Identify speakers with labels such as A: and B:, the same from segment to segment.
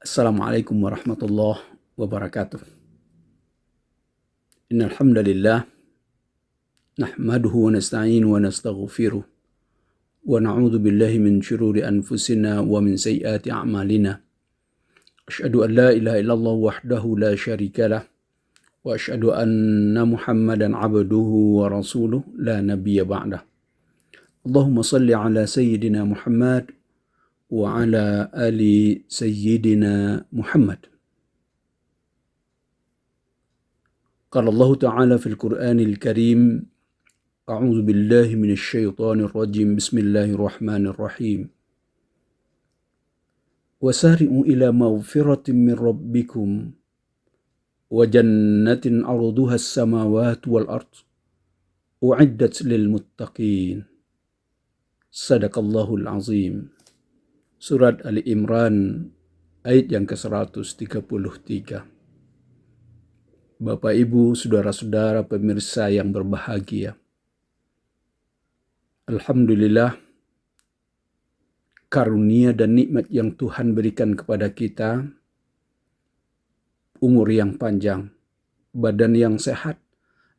A: Assalamualaikum warahmatullahi wabarakatuh. Innal hamdalillah nahmaduhu wa nasta'inu wa nastaghfiruh wa na'udzu billahi min syururi anfusina wa min sayyiati a'malina. Asyhadu an la ilaha illallah wahdahu la syarika lah wa asyhadu anna Muhammadan abduhu wa rasuluh la nabiyya ba'dah. Allahumma salli ala sayyidina Muhammad wa ala ali sayyidina Muhammad. قال الله تعالى في القرآن الكريم أعوذ بالله من الشيطان الرجيم بسم الله الرحمن الرحيم وسارعوا إلى مغفرة من ربكم وجنة عرضها السماوات والأرض أعدت للمتقين صدق الله العظيم. Surat Ali Imran ayat yang ke-133. Bapak, Ibu, saudara-saudara pemirsa yang berbahagia. Alhamdulillah, karunia dan nikmat yang Tuhan berikan kepada kita, umur yang panjang, badan yang sehat,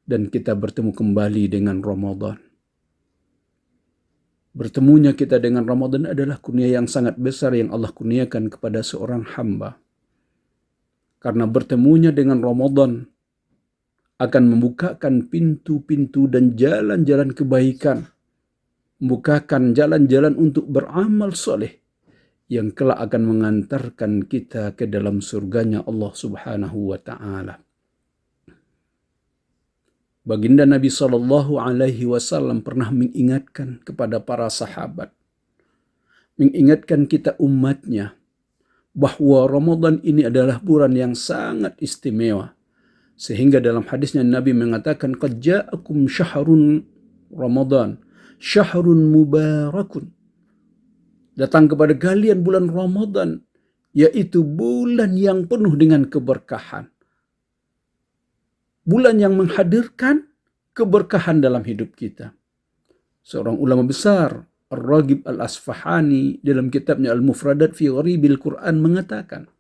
A: dan kita bertemu kembali dengan Ramadan. Bertemunya kita dengan Ramadan adalah kurnia yang sangat besar yang Allah kurniakan kepada seorang hamba. Karena bertemunya dengan Ramadan akan membukakan pintu-pintu dan jalan-jalan kebaikan, membukakan jalan-jalan untuk beramal soleh yang kelak akan mengantarkan kita ke dalam surganya Allah Subhanahu wa Ta'ala. Baginda Nabi SAW pernah mengingatkan kepada para sahabat, mengingatkan kita umatnya, bahwa Ramadan ini adalah bulan yang sangat istimewa. Sehingga dalam hadisnya Nabi mengatakan, "Qad ja'akum syahrun Ramadan, syahrun mubarakun." Datang kepada kalian bulan Ramadan, yaitu bulan yang penuh dengan keberkahan. Bulan yang menghadirkan keberkahan dalam hidup kita. Seorang ulama besar, Ar-Raghib Al-Asfahani, dalam kitabnya Al-Mufradat fi Gharibil Quran mengatakan,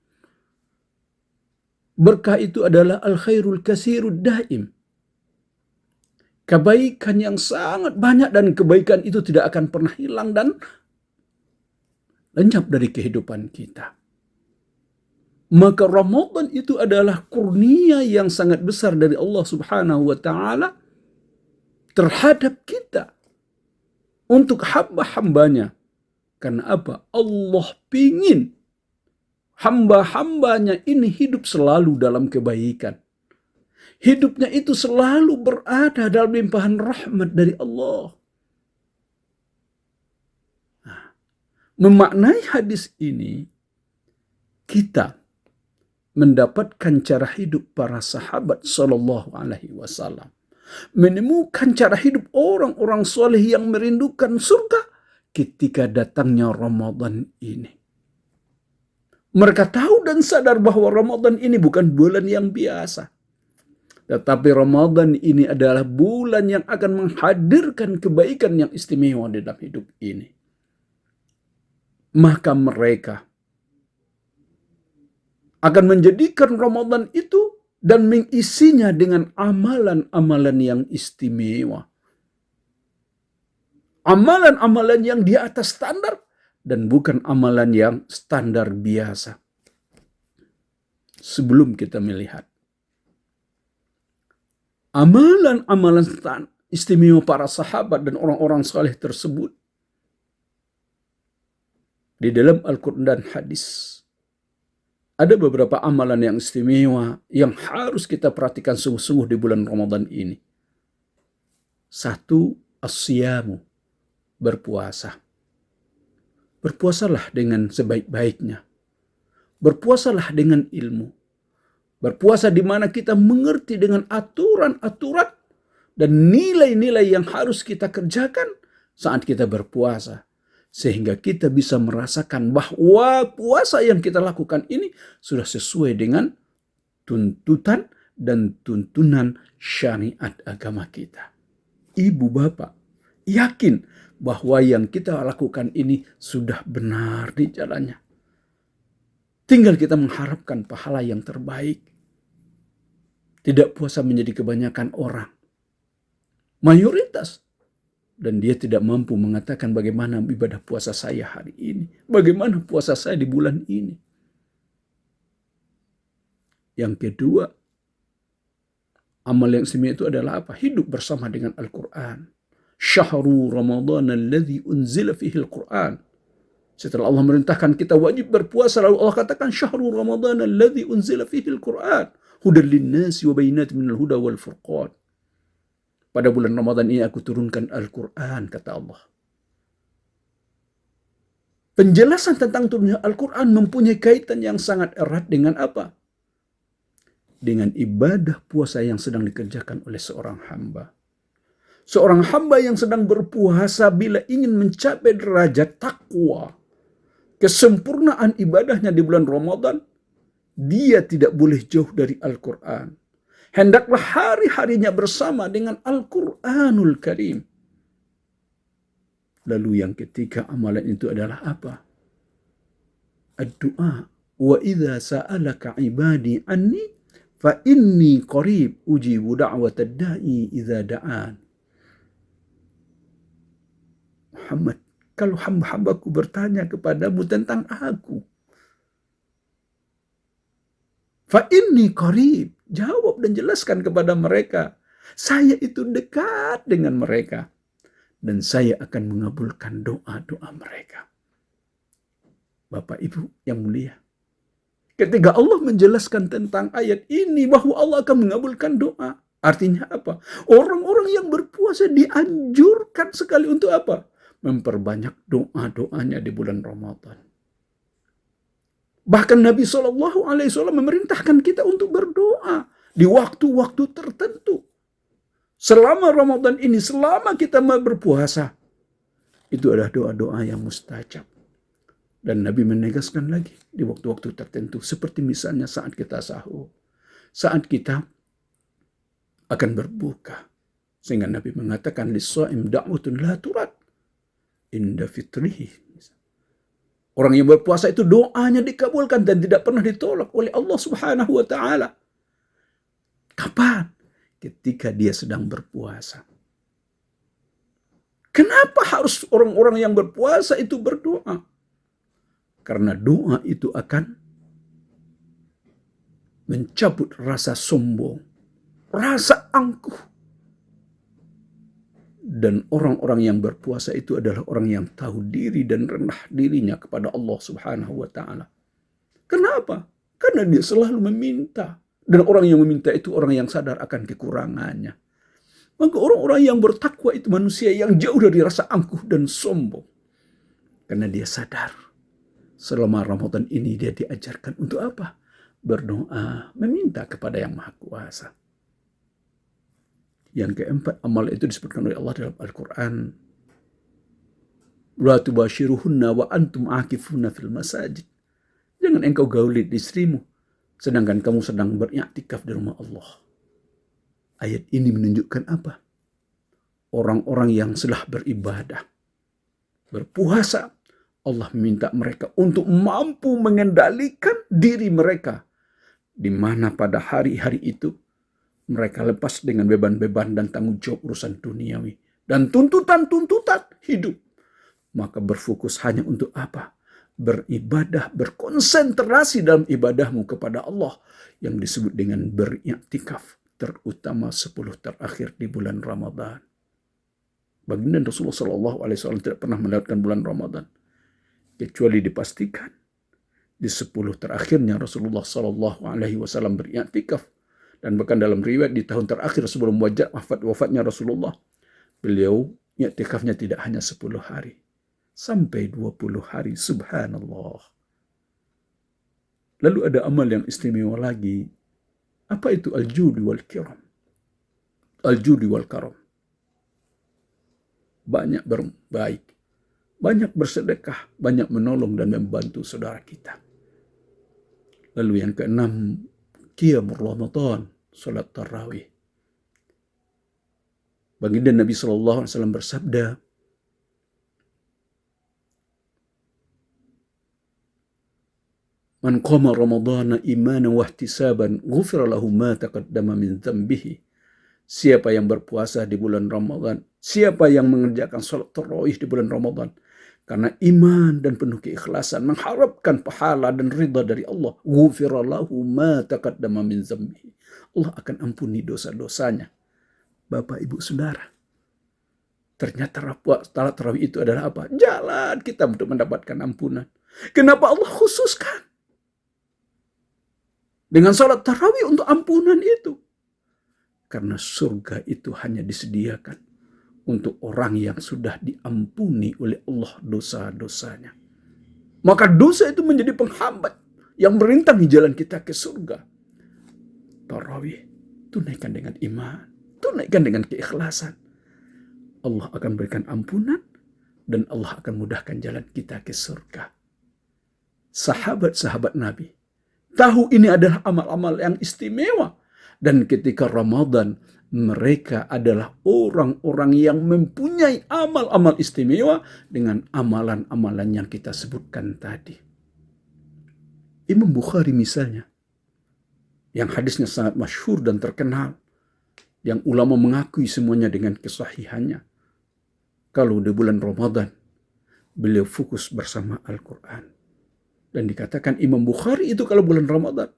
A: berkah itu adalah al-khairul kasirud daim. Kebaikan yang sangat banyak dan kebaikan itu tidak akan pernah hilang dan lenyap dari kehidupan kita. Maka Ramadan itu adalah kurnia yang sangat besar dari Allah Subhanahu wa Ta'ala terhadap kita, untuk hamba-hambanya. Karena apa? Allah pingin hamba-hambanya ini hidup selalu dalam kebaikan. Hidupnya itu selalu berada dalam limpahan rahmat dari Allah. Memaknai hadis ini, kita mendapatkan cara hidup para sahabat Sallallahu Alaihi Wasallam. Menemukan cara hidup orang-orang soleh yang merindukan surga ketika datangnya Ramadan ini. Mereka tahu dan sadar bahwa Ramadan ini bukan bulan yang biasa. Tetapi Ramadan ini adalah bulan yang akan menghadirkan kebaikan yang istimewa dalam hidup ini. Maka mereka akan menjadikan Ramadan itu dan mengisinya dengan amalan-amalan yang istimewa. Amalan-amalan yang di atas standar dan bukan amalan yang standar biasa. Sebelum kita melihat amalan-amalan istimewa para sahabat dan orang-orang saleh tersebut di dalam Al-Quran dan hadis, ada beberapa amalan yang istimewa yang harus kita perhatikan sungguh-sungguh di bulan Ramadan ini. Satu, as-siyamu, berpuasa. Berpuasalah dengan sebaik-baiknya. Berpuasalah dengan ilmu. Berpuasa di mana kita mengerti dengan aturan-aturan dan nilai-nilai yang harus kita kerjakan saat kita berpuasa. Sehingga kita bisa merasakan bahwa puasa yang kita lakukan ini sudah sesuai dengan tuntutan dan tuntunan syariat agama kita. Ibu bapak, yakin bahwa yang kita lakukan ini sudah benar di jalannya. Tinggal kita mengharapkan pahala yang terbaik. Tidak puasa menjadi kebanyakan orang, mayoritas. Dan dia tidak mampu mengatakan bagaimana ibadah puasa saya hari ini. Bagaimana puasa saya di bulan ini. Yang kedua, amal yang istimewa itu adalah apa? Hidup bersama dengan Al-Quran. Syahru Ramadan alladhi unzila fihi Al-Quran. Setelah Allah merintahkan kita wajib berpuasa, lalu Allah katakan Syahru Ramadan alladhi unzila fihi Al-Quran. Hudar linnasi wa bayinat minal huda wal furqan. Pada bulan Ramadan ini aku turunkan Al-Quran, kata Allah. Penjelasan tentang turunnya Al-Quran mempunyai kaitan yang sangat erat dengan apa? Dengan ibadah puasa yang sedang dikerjakan oleh seorang hamba. Seorang hamba yang sedang berpuasa bila ingin mencapai derajat takwa, kesempurnaan ibadahnya di bulan Ramadan, dia tidak boleh jauh dari Al-Quran. Hendaklah hari-harinya bersama dengan Al-Quranul Karim. Lalu yang ketiga amalan itu adalah apa? Ad-du'a. Wa idza sa'alaka ibadi anni fa inni qarib ujibu da'watad da'i idza da'an. Muhammad, kalau hamba-hambaku bertanya kepadamu tentang aku, fa inni qarib, jawab dan jelaskan kepada mereka, saya itu dekat dengan mereka dan saya akan mengabulkan doa-doa mereka. Bapak Ibu yang mulia, ketika Allah menjelaskan tentang ayat ini bahwa Allah akan mengabulkan doa, artinya apa? Orang-orang yang berpuasa dianjurkan sekali untuk apa? Memperbanyak doa-doanya di bulan Ramadan. Bahkan Nabi SAW memerintahkan kita untuk berdoa di waktu-waktu tertentu. Selama Ramadan ini, selama kita berpuasa, itu adalah doa-doa yang mustajab. Dan Nabi menegaskan lagi di waktu-waktu tertentu, seperti misalnya saat kita sahur, saat kita akan berbuka. Sehingga Nabi mengatakan, lis-shaim da'watun la turad inda fitrihi. Orang yang berpuasa itu doanya dikabulkan dan tidak pernah ditolak oleh Allah Subhanahu wa Ta'ala. Kapan? Ketika dia sedang berpuasa. Kenapa harus orang-orang yang berpuasa itu berdoa? Karena doa itu akan mencabut rasa sombong, rasa angkuh. Dan orang-orang yang berpuasa itu adalah orang yang tahu diri dan rendah dirinya kepada Allah Subhanahu wa Ta'ala. Kenapa? Karena dia selalu meminta. Dan orang yang meminta itu orang yang sadar akan kekurangannya. Maka orang-orang yang bertakwa itu manusia yang jauh dari rasa angkuh dan sombong. Karena dia sadar selama Ramadan ini dia diajarkan untuk apa? Berdoa, meminta kepada Yang Maha Kuasa. Yang keempat, amal itu disebutkan oleh Allah dalam Al-Quran. La tubashiruhunna wa antum akifuna fil masajid. Jangan engkau gauli istrimu, sedangkan kamu sedang beriktikaf di rumah Allah. Ayat ini menunjukkan apa? Orang-orang yang telah beribadah, berpuasa, Allah meminta mereka untuk mampu mengendalikan diri mereka. Di mana pada hari-hari itu, mereka lepas dengan beban-beban dan tanggung jawab urusan duniawi. Dan tuntutan-tuntutan hidup. Maka berfokus hanya untuk apa? Beribadah, berkonsentrasi dalam ibadahmu kepada Allah. Yang disebut dengan beriktikaf. Terutama 10 terakhir di bulan Ramadan. Baginda Rasulullah SAW tidak pernah melewatkan bulan Ramadan. Kecuali dipastikan. Di 10 terakhirnya Rasulullah SAW beriktikaf. Dan bahkan dalam riwayat di tahun terakhir sebelum wafatnya Rasulullah, beliau i'tikafnya tidak hanya 10 hari, sampai 20 hari. Subhanallah. Lalu ada amal yang istimewa lagi. Apa itu al-judi wal kiram? Al-judi wal karam. Banyak berbaik, banyak bersedekah, banyak menolong dan membantu saudara kita. Lalu yang keenam, Qiyamul Ramadan, salat tarawih. Baginda Nabi SAW bersabda, Man qama ramadhana imanan wa ihtisaban ghufira lahu ma taqaddama min dhanbihi. Siapa yang berpuasa di bulan Ramadan, siapa yang mengerjakan salat tarawih di bulan Ramadan karena iman dan penuh keikhlasan, mengharapkan pahala dan ridha dari Allah, ghufira lahu ma taqaddama min dhanbihi. Allah akan ampuni dosa-dosanya. Bapak, Ibu, Saudara, ternyata salat tarawih itu adalah apa? Jalan kita untuk mendapatkan ampunan. Kenapa Allah khususkan dengan salat tarawih untuk ampunan itu? Karena surga itu hanya disediakan untuk orang yang sudah diampuni oleh Allah dosa-dosanya. Maka dosa itu menjadi penghambat yang merintangi jalan kita ke surga. Tarawih tunaikan dengan iman, tunaikan dengan keikhlasan. Allah akan berikan ampunan dan Allah akan mudahkan jalan kita ke surga. Sahabat-sahabat Nabi tahu ini adalah amal-amal yang istimewa. Dan ketika Ramadan, mereka adalah orang-orang yang mempunyai amal-amal istimewa dengan amalan-amalan yang kita sebutkan tadi. Imam Bukhari misalnya, yang hadisnya sangat masyhur dan terkenal, yang ulama mengakui semuanya dengan kesahihannya. Kalau di bulan Ramadan, beliau fokus bersama Al-Quran. Dan dikatakan Imam Bukhari itu kalau bulan Ramadan,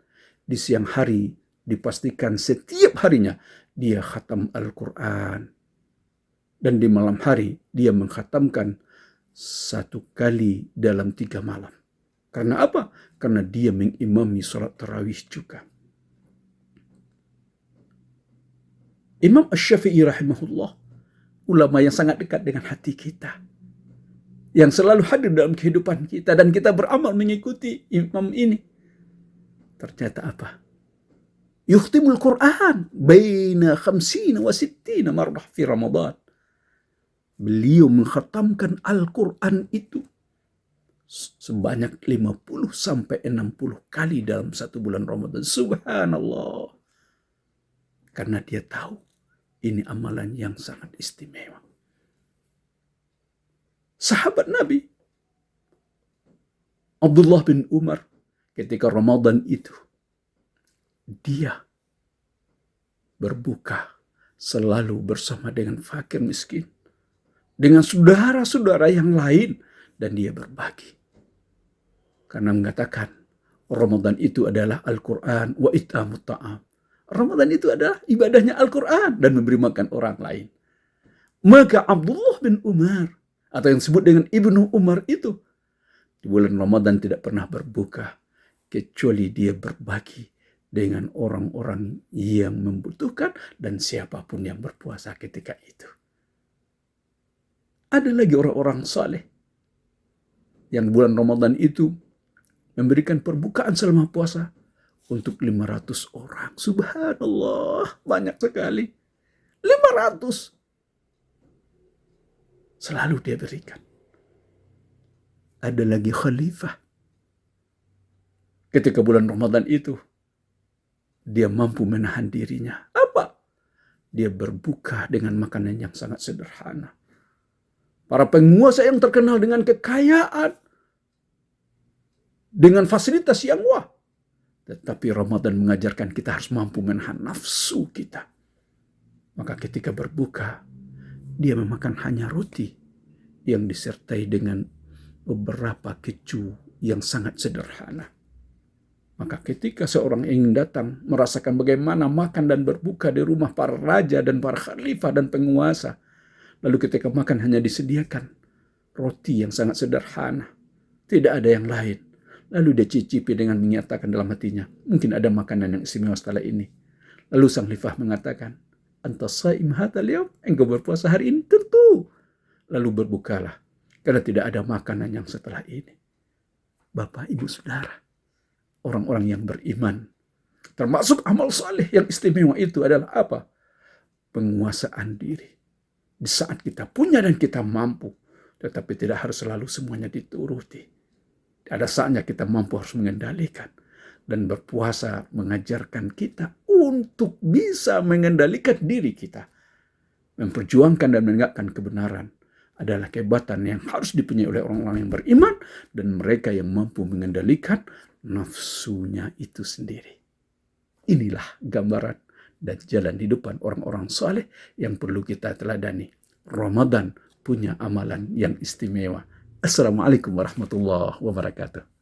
A: di siang hari dipastikan setiap harinya dia khatam Al-Quran. Dan di malam hari dia mengkhatamkan 1 kali dalam 3 malam. Karena apa? Karena dia mengimami salat tarawih juga. Imam Asy-Syafi'i rahimahullah, ulama yang sangat dekat dengan hati kita, yang selalu hadir dalam kehidupan kita, dan kita beramal mengikuti imam ini. Ternyata apa? Yukhtimul Quran baina 50 wa 60 marrah fi Ramadan. Beliau mengkhatamkan Al-Quran itu sebanyak 50 sampai 60 kali dalam 1 bulan Ramadan. Subhanallah. Karena dia tahu ini amalan yang sangat istimewa. Sahabat Nabi Abdullah bin Umar ketika Ramadan itu, dia berbuka selalu bersama dengan fakir miskin, dengan saudara-saudara yang lain, dan dia berbagi. Karena mengatakan Ramadan itu adalah Al-Quran wa it'amut ta'am. Ramadan itu adalah ibadahnya Al-Quran dan memberi makan orang lain. Maka Abdullah bin Umar, atau yang disebut dengan Ibnu Umar itu, di bulan Ramadan tidak pernah berbuka, kecuali dia berbagi dengan orang-orang yang membutuhkan dan siapapun yang berpuasa ketika itu. Ada lagi orang-orang saleh yang bulan Ramadan itu memberikan perbukaan selama puasa untuk 500 orang. Subhanallah, banyak sekali. 500. Selalu dia berikan. Ada lagi khalifah. Ketika bulan Ramadan itu, dia mampu menahan dirinya. Apa? Dia berbuka dengan makanan yang sangat sederhana. Para penguasa yang terkenal dengan kekayaan, dengan fasilitas yang wah. Tetapi Ramadan mengajarkan kita harus mampu menahan nafsu kita. Maka ketika berbuka, dia memakan hanya roti yang disertai dengan beberapa keju yang sangat sederhana. Maka ketika seorang ingin datang merasakan bagaimana makan dan berbuka di rumah para raja dan para khalifah dan penguasa, lalu ketika makan hanya disediakan roti yang sangat sederhana, tidak ada yang lain. Lalu dia cicipi dengan menyatakan dalam hatinya, mungkin ada makanan yang istimewa setelah ini. Lalu sang khalifah mengatakan, "Anta shaim hadzal yaum?" Engkau berpuasa hari ini? Tentu. Lalu berbukalah, karena tidak ada makanan yang setelah ini. Bapak, Ibu, Saudara, orang-orang yang beriman, termasuk amal saleh yang istimewa itu adalah apa? Penguasaan diri. Di saat kita punya dan kita mampu, tetapi tidak harus selalu semuanya dituruti. Ada saatnya kita mampu harus mengendalikan. Dan berpuasa mengajarkan kita untuk bisa mengendalikan diri kita. Memperjuangkan dan menegakkan kebenaran adalah kehebatan yang harus dipunyai oleh orang-orang yang beriman, dan mereka yang mampu mengendalikan nafsunya itu sendiri. Inilah gambaran dan jalan hidupan orang-orang soleh yang perlu kita teladani. Ramadan punya amalan yang istimewa. Assalamualaikum warahmatullahi wabarakatuh.